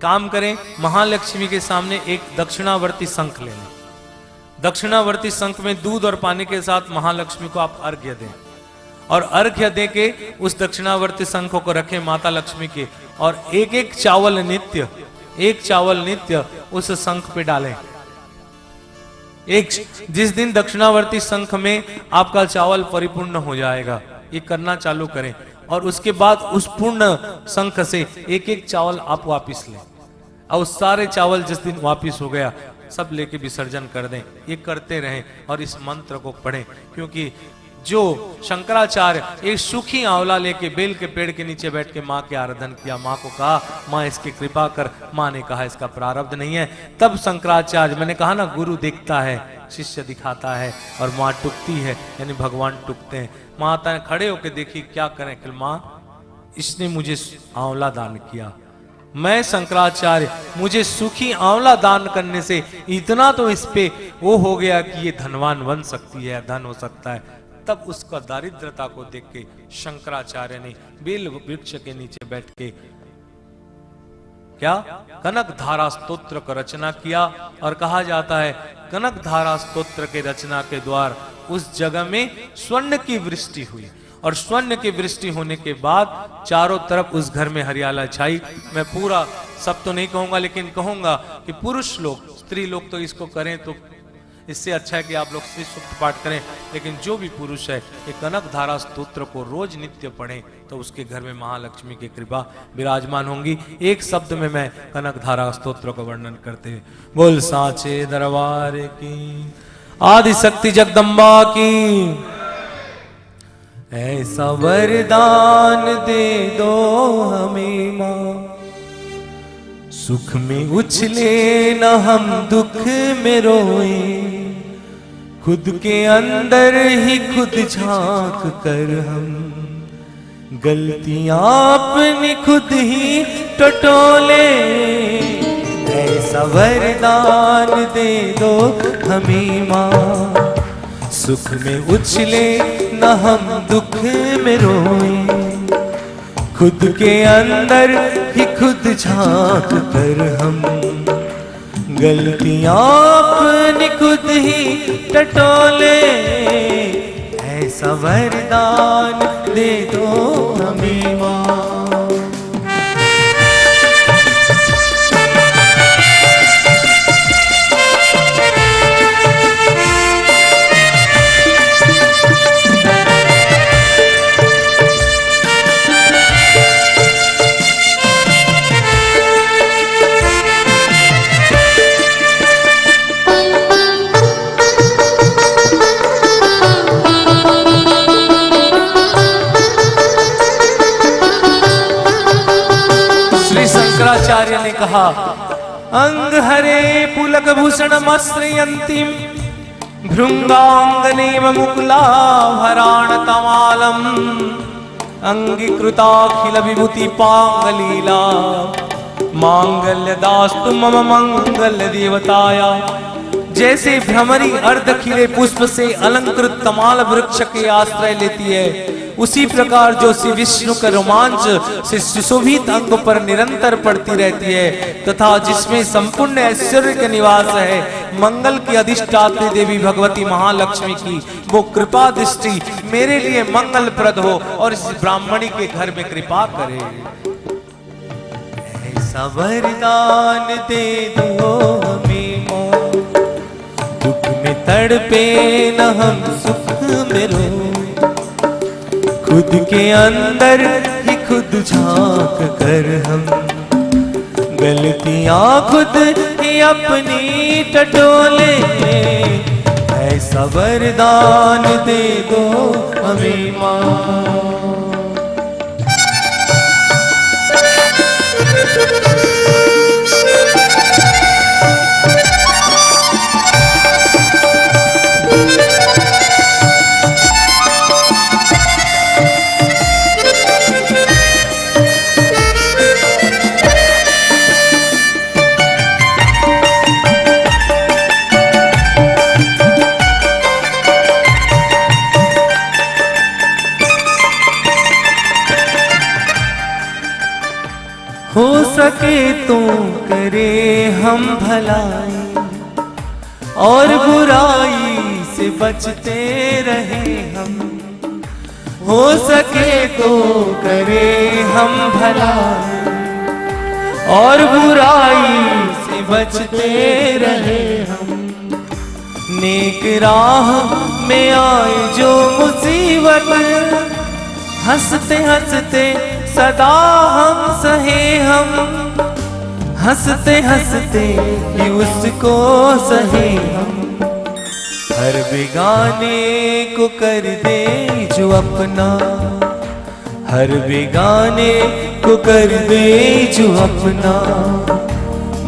काम करें, महालक्ष्मी के सामने एक दक्षिणावर्ती शंख ले लें। दक्षिणावर्ती शंख में दूध और पानी के साथ महालक्ष्मी को आप अर्घ्य दें, और अर्घ्य दे के उस दक्षिणावर्ती शंख को रखें माता लक्ष्मी के, और एक एक चावल नित्य उस शंख पे डालें। जिस दिन दक्षिणावर्ती शंख में आपका चावल परिपूर्ण हो जाएगा, ये करना चालू करें, और उसके बाद उस पूर्ण शंख से एक एक चावल आप वापिस लें, और सारे चावल जिस दिन वापिस हो गया सब लेके विसर्जन कर दें। ये करते रहें और इस मंत्र को पढ़ें, क्योंकि जो शंकराचार्य एक सूखी आंवला लेके बेल के पेड़ के नीचे बैठ के माँ के आराधन किया, माँ को कहा माँ इसकी कृपा कर, माँ ने कहा इसका प्रारब्ध नहीं है। तब शंकराचार्य, मैंने कहा ना गुरु देखता है शिष्य दिखाता है, और माँ टुकती है, यानी भगवान टुकते हैं। माता ने खड़े होके देखी, क्या करें कि माँ इसने मुझे आंवला दान किया, मैं शंकराचार्य, मुझे सूखी आंवला दान करने से इतना तो इस पे वो हो गया कि ये धनवान बन सकती है, धन हो सकता है। तब उसका दारिद्रता को देख के शंकराचार्य ने बेल वृक्ष के नीचे बैठ के क्या कनक धारा स्तोत्र का रचना किया, और कहा जाता है कनक धारा स्तोत्र के रचना के द्वार उस जगह में स्वर्ण की वृष्टि हुई, और स्वर्ण की वृष्टि होने के बाद चारों तरफ उस घर में हरियाला छाई। मैं पूरा सब तो नहीं कहूंगा, लेकिन कहूंगा कि पुरुष लोग, स्त्री लोग तो इसको करें तो इससे अच्छा है कि आप लोग श्री सूक्त पाठ करें, लेकिन जो भी पुरुष है ये कनक धारा स्तोत्र को रोज नित्य पढ़ें तो उसके घर में महालक्ष्मी की कृपा विराजमान होंगी। एक शब्द में मैं कनक धारा स्तोत्र का वर्णन करते हुए, बोल साचे दरबार की, आदि शक्ति जगदम्बा की, ऐसा वरदान दे दो हमें मां, सुख में उछले न हम दुख में रोए, खुद के अंदर ही खुद झांक कर हम गलतियां अपनी खुद ही टटोले, ऐसा वरदान दे दो हमें मां, सुख में उछले न हम दुख में रोए, खुद के अंदर ही खुद झांक कर हम गलतियां अपनी खुद ही टटोले, ऐसा वरदान दे दो हमें मां। शंकराचार्य ने कहा, अंग हरे पुलक भूषण मस्त्रयंतीम भृंगांगनेव मुकुलाभराण तमालम, अंगीकृताखिल विभूति पांगलीला, मांगल्य दास्तु मम मंगल देवताया। जैसे भ्रमरी अर्ध खिले पुष्प से अलंकृत तमाल वृक्ष के आश्रय लेती है, उसी प्रकार जो श्री विष्णु का रोमांच से सुशोभित अंग पर निरंतर पड़ती रहती है, तथा जिसमें संपूर्ण ऐश्वर्य का निवास है, मंगल की अधिष्ठात्री देवी भगवती महालक्ष्मी की वो कृपा दृष्टि मेरे लिए मंगलप्रद हो और इस ब्राह्मणी के घर में कृपा करे, ऐसा वरदान दे दो हमें मां, दुख में तड़पे न हम सुख में रोए, खुद के अंदर ही खुद झांक कर हम गलतियां खुद ही अपनी टटोले, ऐसा वरदान दे दो हमें मां। सके तो करे हम भलाई और बुराई से बचते रहे हम। हो सके तो करे हम भलाई और बुराई से बचते रहे हम। नेक राह में आए जो मुसीबत, हंसते हंसते सदा हम सहे हम। हंसते हंसते ही उसको सहे हम। हर बेगाने को कर दे जो अपना, हर बेगाने को कर दे जो अपना।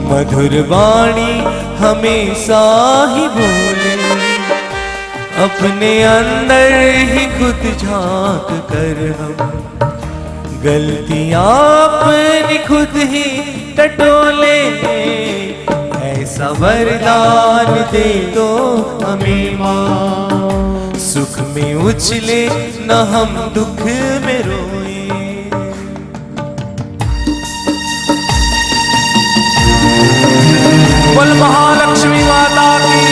मधुर वाणी हमेशा ही बोले, अपने अंदर ही खुद झांक कर हम। गलतियां अपनी खुद ही टटोले, ऐसा वरदान दे दो हमें माँ। सुख में उछले न हम दुख में रोए। बोल महालक्ष्मी माता की।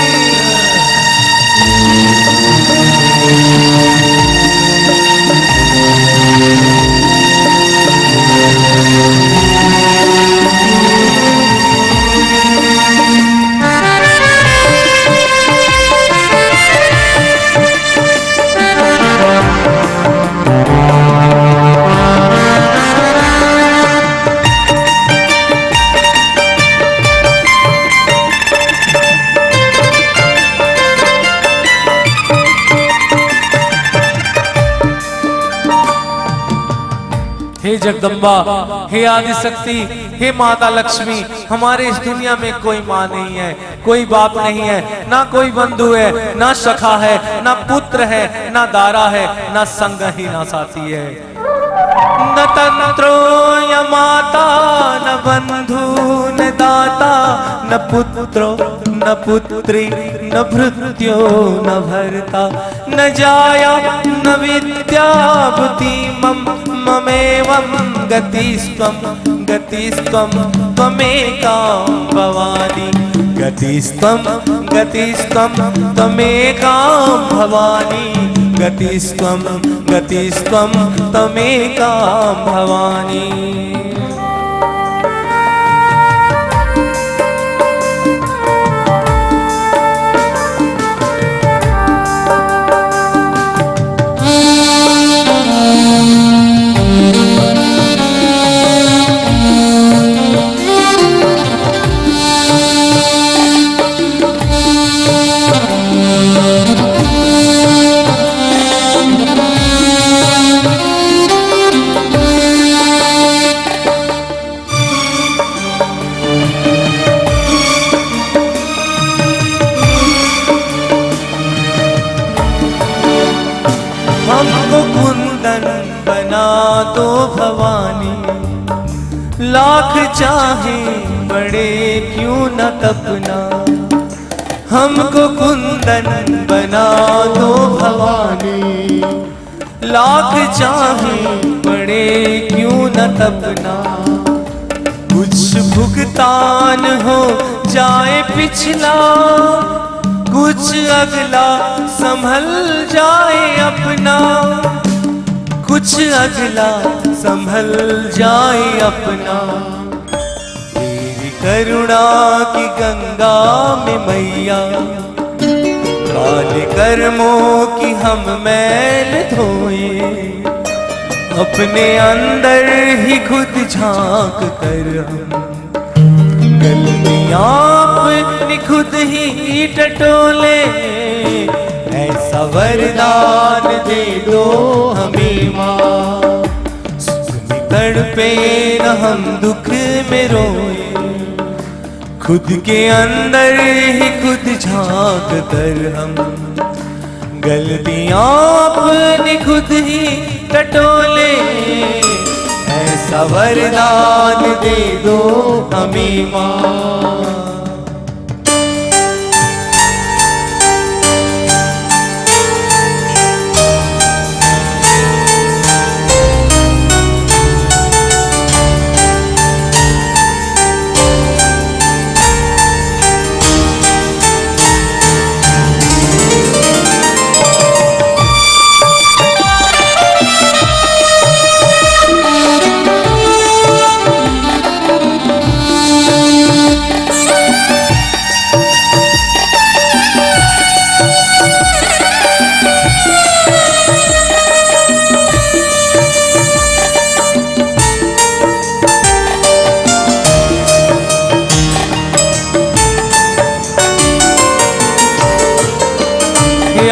हे जगदम्बा, हे आदि शक्ति, हे माता लक्ष्मी, हमारे इस दुनिया में कोई माँ नहीं है, कोई बाप नहीं है, ना कोई बंधु है, ना सखा है, ना पुत्र है, ना दारा है, ना संग ही ना साथी है। न तंत्रो या माता, न बंधु न दाता, न पुत्रो न पुत्री, न भृत्यो न भर्ता, न जाया न विद्या बुद्धि ममेवं गतिस्त्वं गतिस्त्वं त्वमेका भवानी। गतिस्त्वं गतिस्त्वं त्वमेका भवानी। गतिस्त्वं गतिस्त्वं त्वमेका भवानी। हमको कुंदन बना दो भवानी, लाख चाहे बड़े क्यों न तपना। हमको कुंदन बना दो भवानी, लाख चाहे बड़े क्यों न तपना। कुछ भुगतान हो जाए पिछला, कुछ अगला संभल जाए अपना। कुछ अगला संभल जाए अपना। तेरी करुणा की गंगा में मैया, काले कर्मों की हम मैल धोए। अपने अंदर ही खुद झांक कर हम गलतियां अपनी खुद ही टटोले। ऐसा वरदान दे दो हमें माँ। सुख में तड़पे न हम दुख में रोए। खुद के अंदर ही खुद झांक कर हम गलतियां अपनी खुद ही टटोले। ऐसा वरदान दे दो हमें माँ।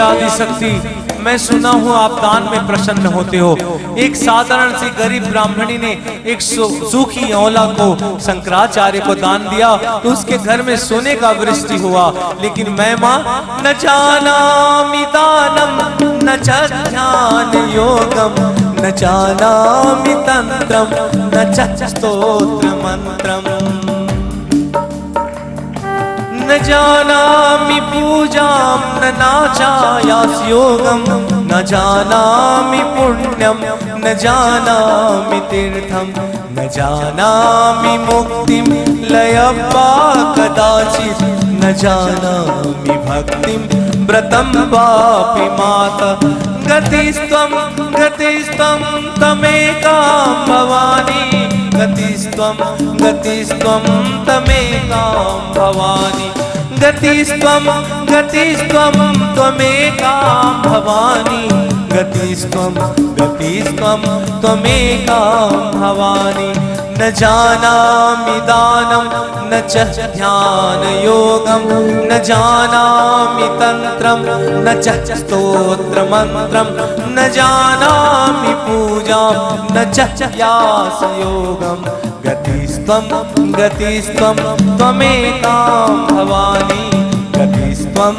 आदि शक्ति, मैं सुना हूँ आप दान में प्रसन्न होते हो। एक साधारण सी गरीब ब्राह्मणी ने एक सूखी औला को शंकराचार्य को दान दिया तो उसके घर में सोने का वृष्टि हुआ। लेकिन मैं माँ न जानामि दानम न च ध्यान योगम न जानामि तंत्रम न च स्तोत्र मंत्रम न जानामि पूजां न नाचायास योगम न जानामि पुण्यम न जानामि तीर्थम न जानामि मुक्तिम लयब्बा कदाचित् न जानामि भक्तिम व्रतम वापि माता गतिस्त्वं तमेकां भवानी गतिस्त्वं तमेकां भवानी गतिस्त्वं त्वमेकां भवानी गतिस्त्वं त्वमेकां भवानी न जानामि दानं न च ध्यान योगं न जानामि तंत्रं न च स्तोत्र मंत्रं न जानामि पूजां न च व्यास योगं गतिस्त्वं त्वमेकां भवानी गतिस्त्वं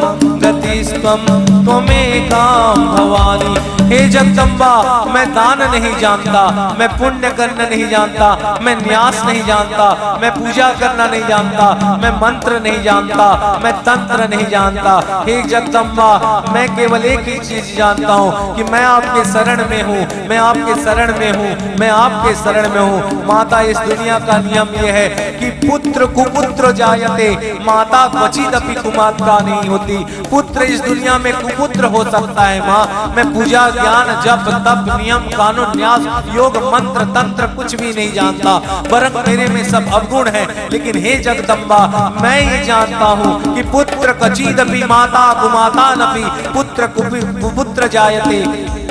त्वमेकां भवानी। हे जगदम्बा, मैं दान नहीं जानता, मैं पुण्य करना नहीं जानता, मैं न्यास नहीं जानता, मैं पूजा करना नहीं जानता, मैं मंत्र नहीं जानता, मैं तंत्र नहीं जानता। हे जगदम्बा, मैं केवल एक ही चीज जानता हूँ कि मैं आपके शरण में हूँ, मैं आपके शरण में हूँ, मैं आपके शरण में हूँ। माता, इस दुनिया का नियम यह है कि पुत्र कुपुत्र जायते, माता क्वचिदपि कुमात्रा नहीं होती। पुत्र इस दुनिया में कुपुत्र हो सकता है माँ। मैं पूजा, ज्ञान, जप, तप, नियम, कानून, न्यास, योग, मंत्र, तंत्र कुछ भी नहीं जानता, वरन मेरे में सब अवगुण है। लेकिन हे जगदम्बा, मैं ये जानता हूँ कि पुत्र क्वचिदपि माता कुमाता नपि पुत्र कुपुत्र जायते,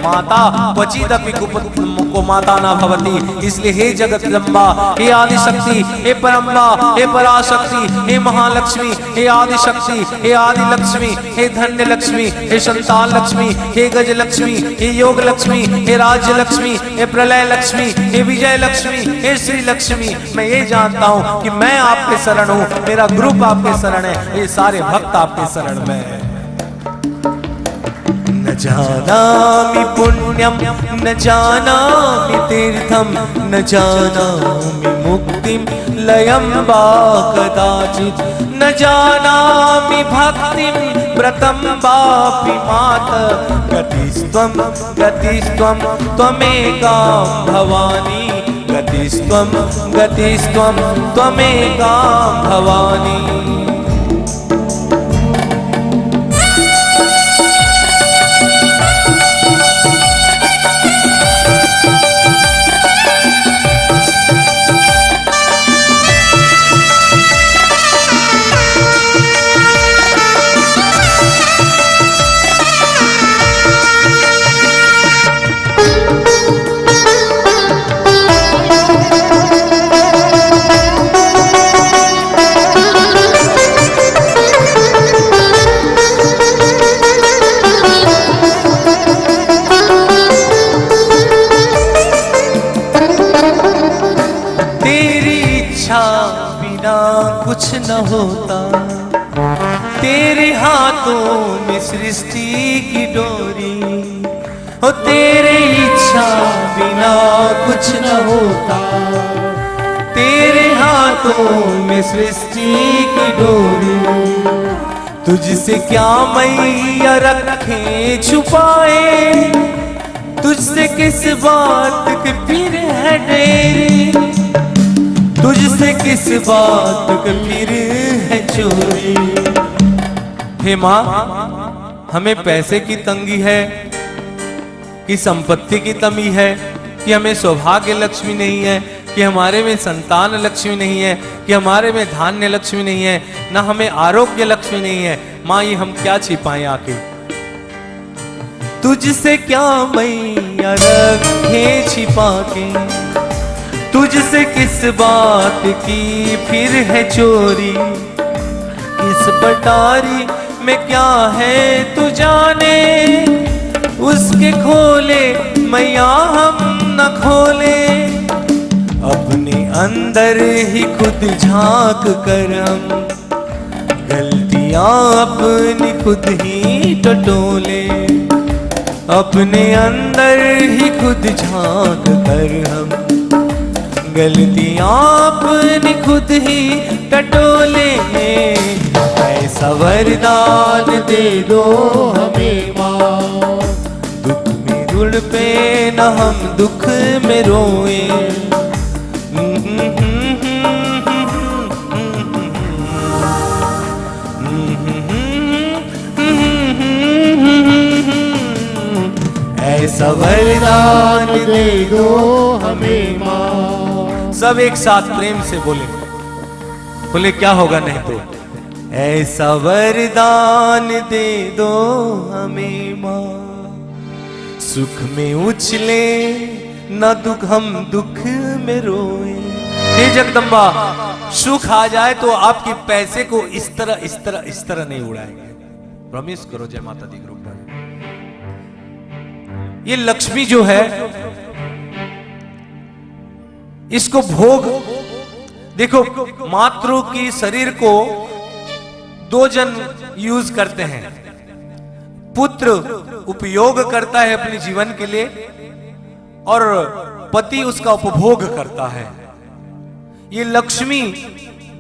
माता क्वचिदपि कुमाता न भवति। इसलिए हे जगदम्बा, हे आदि शक्ति, हे परम्बा, हे पराशक्ति, हे महालक्ष्मी, हे आदि शक्ति, हे आदि लक्ष्मी, हे धन्य लक्ष्मी, हे संतान लक्ष्मी, हे गज लक्ष्मी, हे योग लक्ष्मी, हे राज्य लक्ष्मी, हे प्रलय लक्ष्मी, हे विजय लक्ष्मी, हे श्री लक्ष्मी, मैं ये जानता हूँ कि मैं आपके शरण हूँ, मेरा ग्रुप आपके शरण है, ये सारे भक्त आपके शरण में है। न जानामि पुण्यम न जानामि तीर्थम न जानामि मुक्तिम लयं वा कदाचित् न जानामि भक्तिम व्रतं वापि माता गतिस्त्वं त्वमेकां भवानी गतिस्त्वं त्वमेकां भवानी। कुछ न होता, तेरे हाथों में सृष्टि की डोरी हो, तेरे इच्छा बिना कुछ न होता, तेरे हाथों में सृष्टि की डोरी। तुझसे क्या मैया रखे छुपाए, तुझसे किस बात की फिर है डेरी, तुझसे किस बात की फिर है चोरी। हे माँ, हमें पैसे की तंगी है कि संपत्ति की कमी है, कि हमें सौभाग्य लक्ष्मी नहीं है, कि हमारे में संतान लक्ष्मी नहीं है, कि हमारे में धान्य लक्ष्मी नहीं है, ना हमें आरोग्य लक्ष्मी नहीं है। माँ, ये हम क्या छिपाएं आके? तुझसे क्या मैया रखे छिपा के, तुझसे किस बात की फिर है चोरी, किस पटारी में क्या है तू जाने, उसके खोले मैया हम न खोले। अपने अंदर ही खुद झांक कर हम गलतियां अपनी खुद ही टटोले। अपने अंदर ही खुद झांक कर हम गलतियां अपनी खुद ही टटोले। ऐसा वरदान दे दो हमें माँ, दुख में रुल पे न हम दुख में रोए। ऐसा वरदान दे दो हमें माँ। सब एक साथ प्रेम से बोले, बोले क्या होगा नहीं तो। ऐसा वरदान दे दो हमें माँ, सुख में उछले न दुख हम दुख में रोए। हे जगदम्बा, सुख आ जाए तो आपके पैसे को इस तरह नहीं उड़ाएंगे। प्रॉमिस करो जय माता दी ग्रुप पर। ये लक्ष्मी जो है इसको भोग देखो, मातृ की शरीर को दो जन यूज करते हैं। पुत्र उपयोग करता है अपने जीवन के लिए और पति उसका उपभोग करता है। ये लक्ष्मी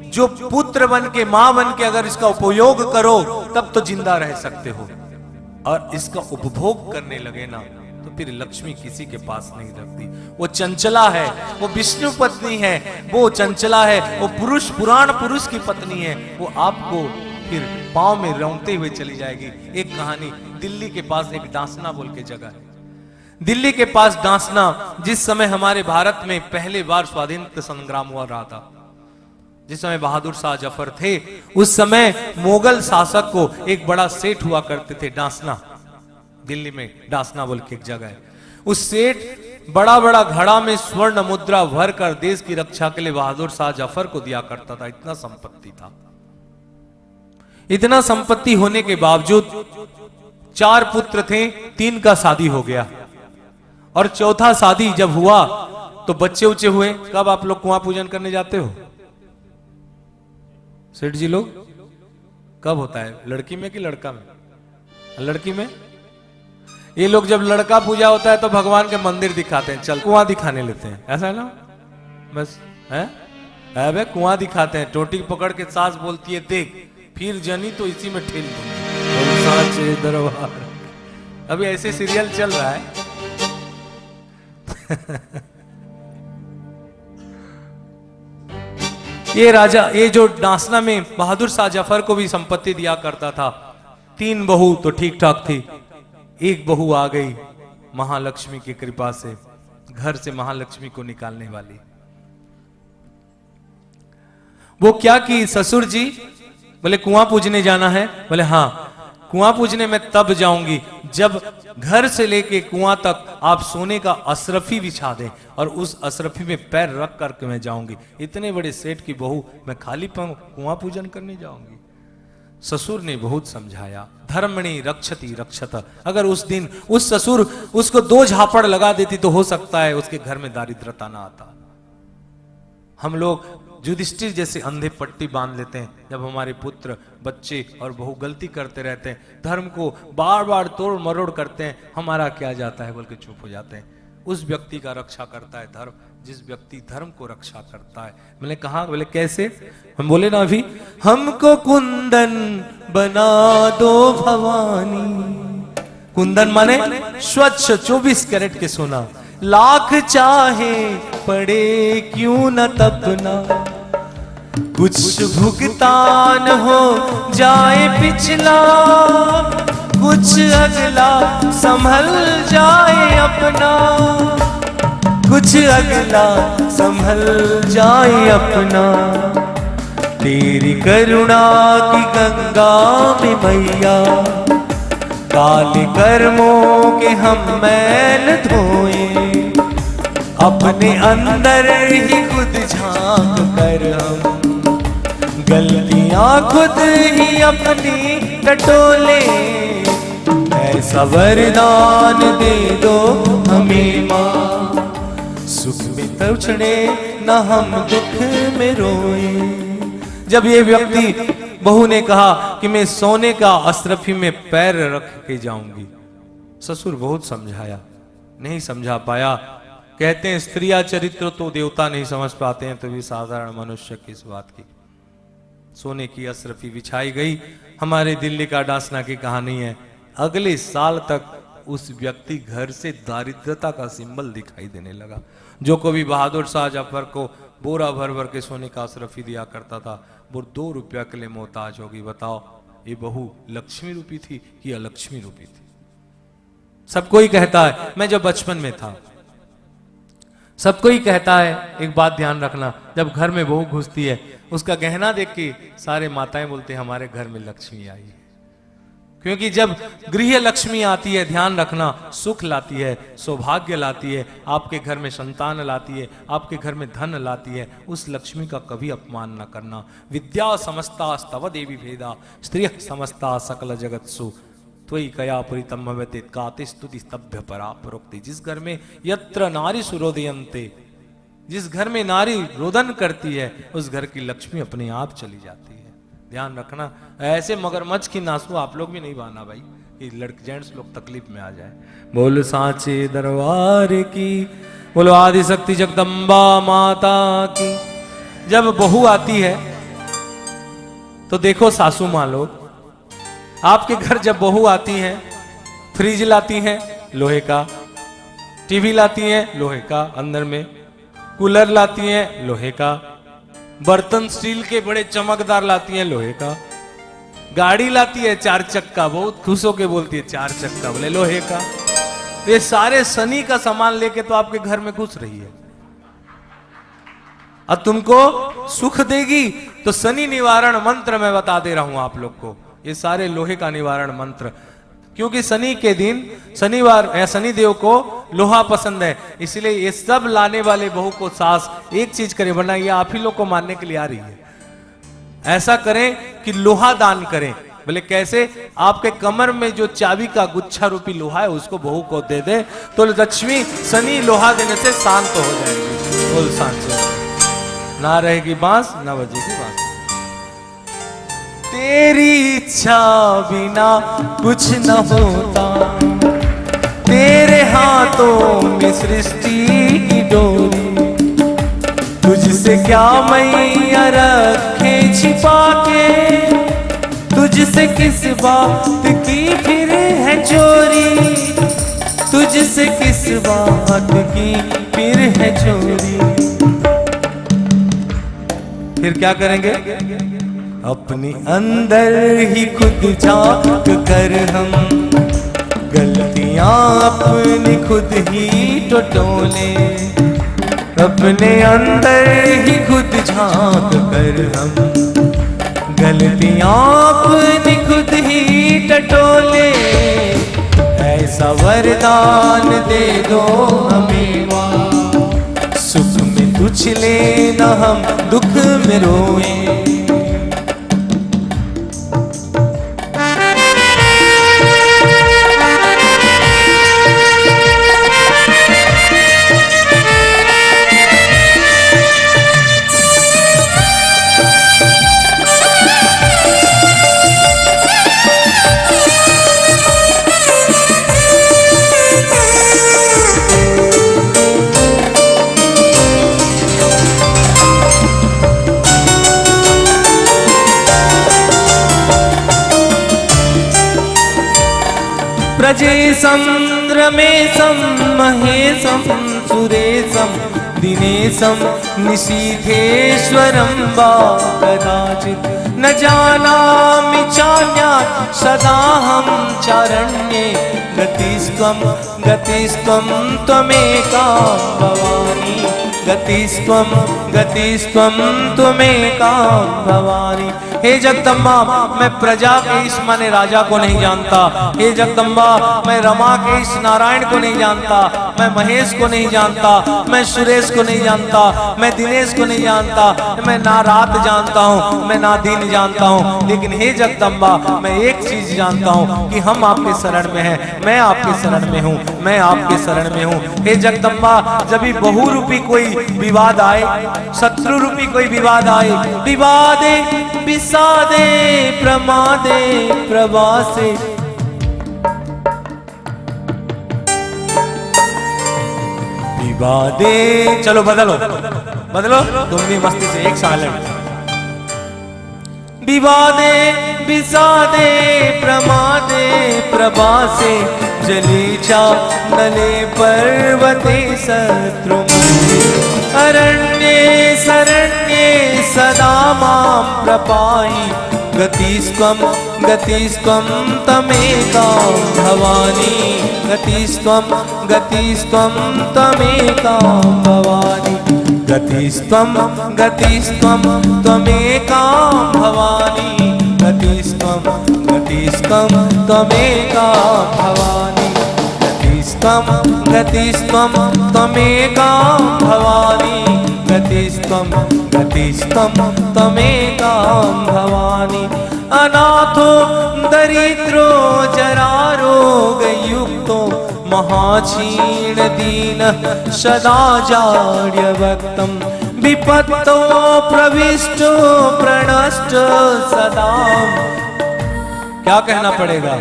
जो पुत्र बन के मां बन के अगर इसका उपयोग करो तब तो जिंदा रह सकते हो, और इसका उपभोग करने लगे ना तो फिर लक्ष्मी किसी के पास नहीं रखती। वो चंचला है, वो विष्णु पत्नी है, वो चंचला है, वो पुरुष पुराण पुरुष की पत्नी है। वो आपको फिर पांव में रौंदते हुए चली जाएगी। एक कहानी, दिल्ली के पास एक डांसना बोल के जगह है। दिल्ली के पास डांसना, जिस समय हमारे भारत में पहले बार स्वाधीनता संग्राम हुआ रहा था, जिस समय बहादुर शाह जफर थे, उस समय मुगल शासक को एक बड़ा सेठ हुआ करते थे डांसना। दिल्ली में डांसना बोल के एक जगह है। उस सेठ बड़ा बड़ा घड़ा में स्वर्ण मुद्रा भर कर देश की रक्षा के लिए बहादुर शाह जफर को दिया करता था। इतना संपत्ति था। इतना संपत्ति होने के बावजूद 4 पुत्र थे, 3 का शादी हो गया और चौथा शादी जब हुआ तो बच्चे उच्चे हुए। कब आप लोग कुआं पूजन करने जाते हो सेठ जी लोग? कब होता है, लड़की में कि लड़का में? लड़की में। ये लोग जब लड़का पूजा होता है तो भगवान के मंदिर दिखाते हैं, चल कुआं दिखाने लेते हैं, ऐसा है ना? बस है अबे कुआं दिखाते हैं। टोटी पकड़ के सास बोलती है देख, फिर जनी तो इसी में ठेल दूंगी दरबार। अभी ऐसे सीरियल चल रहा है। ये राजा, ये जो डांसना में बहादुर शाह जफर को भी संपत्ति दिया करता था। 3 बहू तो ठीक ठाक थी, एक बहू आ गई महालक्ष्मी की कृपा से, घर से महालक्ष्मी को निकालने वाली। वो क्या की, ससुर जी बोले कुआं पूजने जाना है? बोले हाँ, कुआं पूजने में तब जाऊंगी जब घर से लेके कुआं तक आप सोने का असरफी बिछा दें और उस असरफी में पैर रख करके मैं जाऊंगी। इतने बड़े सेठ की बहू मैं खाली पांव कुआं पूजन करने जाऊंगी? ससुर ने बहुत समझाया, धर्मणि रक्षति रक्षत। अगर उस दिन उस ससुर उसको 2 झापड़ लगा देती तो हो सकता है उसके घर में दारिद्रता ना आता। हम लोग युधिष्ठिर जैसे अंधे पट्टी बांध लेते हैं जब हमारे पुत्र बच्चे और बहू गलती करते रहते हैं, धर्म को बार बार तोड़ मरोड़ करते हैं, हमारा क्या जाता है बोल के चुप हो जाते हैं। उस व्यक्ति का रक्षा करता है धर्म, जिस व्यक्ति धर्म को रक्षा करता है। मैंने कहा, बोले कैसे? हम बोले ना अभी, हमको कुंदन बना दो भवानी। कुंदन माने स्वच्छ 24 कैरेट के सोना। लाख चाहे पड़े क्यों न तपना, कुछ भुगतान हो जाए पिछला, कुछ अगला संभल जाए अपना, कुछ अगला संभल जाए अपना। तेरी करुणा की गंगा में मैया, काले कर्मों के हम मैल धोए, अपने अंदर ही खुद झांक कर हम गलतियां खुद ही अपनी टटोले, ऐसा वरदान दे दो हमें माँ, सुख में तड़छड़े न हम दुख में रोए। जब ये व्यक्ति, बहू ने कहा कि मैं सोने का अशरफी में पैर रख के जाऊंगी, ससुर बहुत समझाया, नहीं समझा पाया। कहते हैं स्त्रिया चरित्र तो देवता नहीं समझ पाते हैं, तो भी साधारण मनुष्य की इस बात की। सोने की अशरफी बिछाई गई। हमारे दिल्ली का डांसना की कहानी है, अगले साल तक उस व्यक्ति घर से दारिद्रता का सिंबल दिखाई देने लगा। जो कभी बहादुर शाह जफर को बोरा भर भर के सोने का अशरफी दिया करता था, वो 2 रुपया के लिए मोहताज होगी। बताओ, ये बहू लक्ष्मी रूपी थी कि अलक्ष्मी रूपी थी? सबको ही कहता है, मैं जब बचपन में था, सबको ही कहता है, एक बात ध्यान रखना, जब घर में बहू घुसती है, उसका गहना देख के सारे माताएं बोलते हैं हमारे घर में लक्ष्मी आई है। क्योंकि जब गृह लक्ष्मी आती है, ध्यान रखना, सुख लाती है, सौभाग्य लाती है, आपके घर में संतान लाती है, आपके घर में धन लाती है, उस लक्ष्मी का कभी अपमान न करना। विद्या समस्ता स्तव देवी भेदा, स्त्रिय समस्ता सकल जगत्सु त्वयि कया परितम भवते काते स्तुति स्तभ्य परा प्रोक्ति। जिस घर में यत्र नारी सुरोदयन्ते, जिस घर में नारी रोदन करती है, उस घर की लक्ष्मी अपने आप चली जाती है। ध्यान रखना, ऐसे मगरमच्छ की नासू आप लोग भी नहीं बहाना भाई, कि लड़के जेंट्स लोग तकलीफ में आ जाए। बोल सांचे दरबार की, बोलो आदि शक्ति जगदम्बा माता की। जब बहू आती है तो देखो सासू माँ लोग, आपके घर जब बहू आती हैं, फ्रिज लाती हैं लोहे का, टीवी लाती हैं लोहे का, अंदर में कूलर लाती हैं लोहे का, बर्तन स्टील के बड़े चमकदार लाती हैं लोहे का, गाड़ी लाती है 4 चक्का, बहुत खुश होके बोलती है 4 चक्का, बोले लोहे का। ये सारे शनि का सामान लेके तो आपके घर में घुस रही है। अब तुमको सुख देगी तो शनि निवारण मंत्र मैं बता दे रहा हूं आप लोग को, ये सारे लोहे का निवारण मंत्र। क्योंकि शनि के दिन, शनिवार या शनि देव को लोहा पसंद है, इसलिए ये सब लाने वाले बहू को सास एक चीज करे, वरना ये आप ही लोग को मारने के लिए आ रही है। ऐसा करें कि लोहा दान करें। बोले कैसे? आपके कमर में जो चाबी का गुच्छा रूपी लोहा है उसको बहू को दे दे, तो लक्ष्मी शनि लोहा देने से शांत हो जाएगी। बोल शांत, ना रहेगी बांस ना बजेगी बांस। तेरी इच्छा बिना कुछ न होता, तेरे हाथों में सृष्टि की डोरी, तुझसे क्या मैया रखे छिपा के, तुझसे किस बात की फिर है चोरी, तुझसे किस बात की फिर है चोरी। फिर क्या करेंगे? अपने अंदर ही खुद झांक कर हम गलतियां अपनी खुद ही टटोले, अपने अंदर ही खुद झांक कर हम गलतियां अपनी खुद ही टटोले। ऐसा वरदान दे दो हमें माँ, सुख में तुझ लेना हम दुख में रोए। प्रजेशं रमेशं महेशं सुरेशं दिनेशं निशीथेश्वरं वा कदाचित् न जानामि चान्यात् सदाहं चारण्ये गतिस्त्वं त्वमेका भवानी। गतिस्त्वं गतिस्त्वं त्वमेका भवानी। हे जगदम्बा, मैं प्रजा के इस माने राजा को नहीं जानता। हे जगदम्बा, मैं रमा के इस नारायण को नहीं जानता, मैं महेश को नहीं जानता, मैं सुरेश को नहीं जानता, मैं दिनेश को नहीं जानता, मैं ना रात जानता हूँ, मैं ना दिन जानता हूँ। लेकिन हे जगदम्बा, मैं एक चीज जानता हूँ कि हम आपके शरण में हैं, मैं आपके शरण में हूँ, मैं आपके शरण में हूँ। हे जगदम्बा, जब भी बहु रूपी कोई विवाद आए, शत्रु रूपी कोई विवाद आए, विवादे विषादे प्रमादे प्रवासे, विवादे, चलो बदलो बदलो, तुम भी मस्ती से एक साल विवादे विषादे प्रमादे प्रवासे, जलेचा नले पर्वते शत्रु, अरण्ये शरण्ये सदा मां प्रपाहि, गतिस्त्वं गतिस्त्वं तमेका भवानी, गतिस्त्वं गतिस्त्वं तमेका भवानी, गतिस्त्वं गतिस्त्वं त्वमेका भवानी, गतिस्त्वं गतिस्त्वं त्वमेका भवानी, गतिस्त्वं गतिस्त्वं त्वमेका भवानी, गतिस्त्वं गतिस्त्वं त्वमेका भवानी। अनाथो दरिद्रो जरारोगयुक्तो महाक्षीण दीनः सदा जाड्यवक्तं, विपत्तो प्रविष्टो प्रणष्ट सदा। क्या कहना पड़ेगा?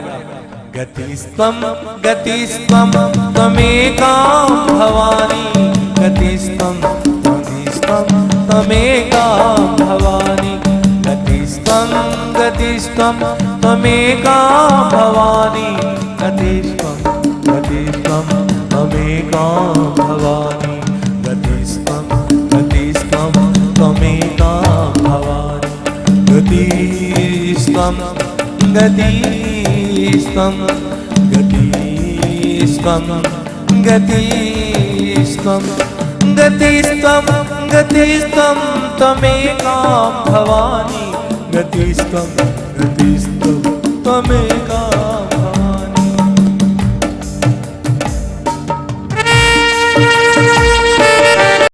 गतिस्त्वं गतिस्त्वं त्वमेका भवानी, गतिस्त्वं गतिस्त्वं त्वमेका भवानी, गतिस्त्वं गतिस्त्वं त्वमेका भवानी, गतिस्त्वं गतिस्त्वं त्वमेका भवानी, गतिस्त्वं गतिस्त्वं त्वमेका भवानी, गतिस्त्वं गतिस्त्वं गतिस्त्वं गतिस्त्वं गतिस्त्वं गतिस्त्वं त्वमेका भवानी, गतिस्त्वं गतिस्त्वं त्वमेका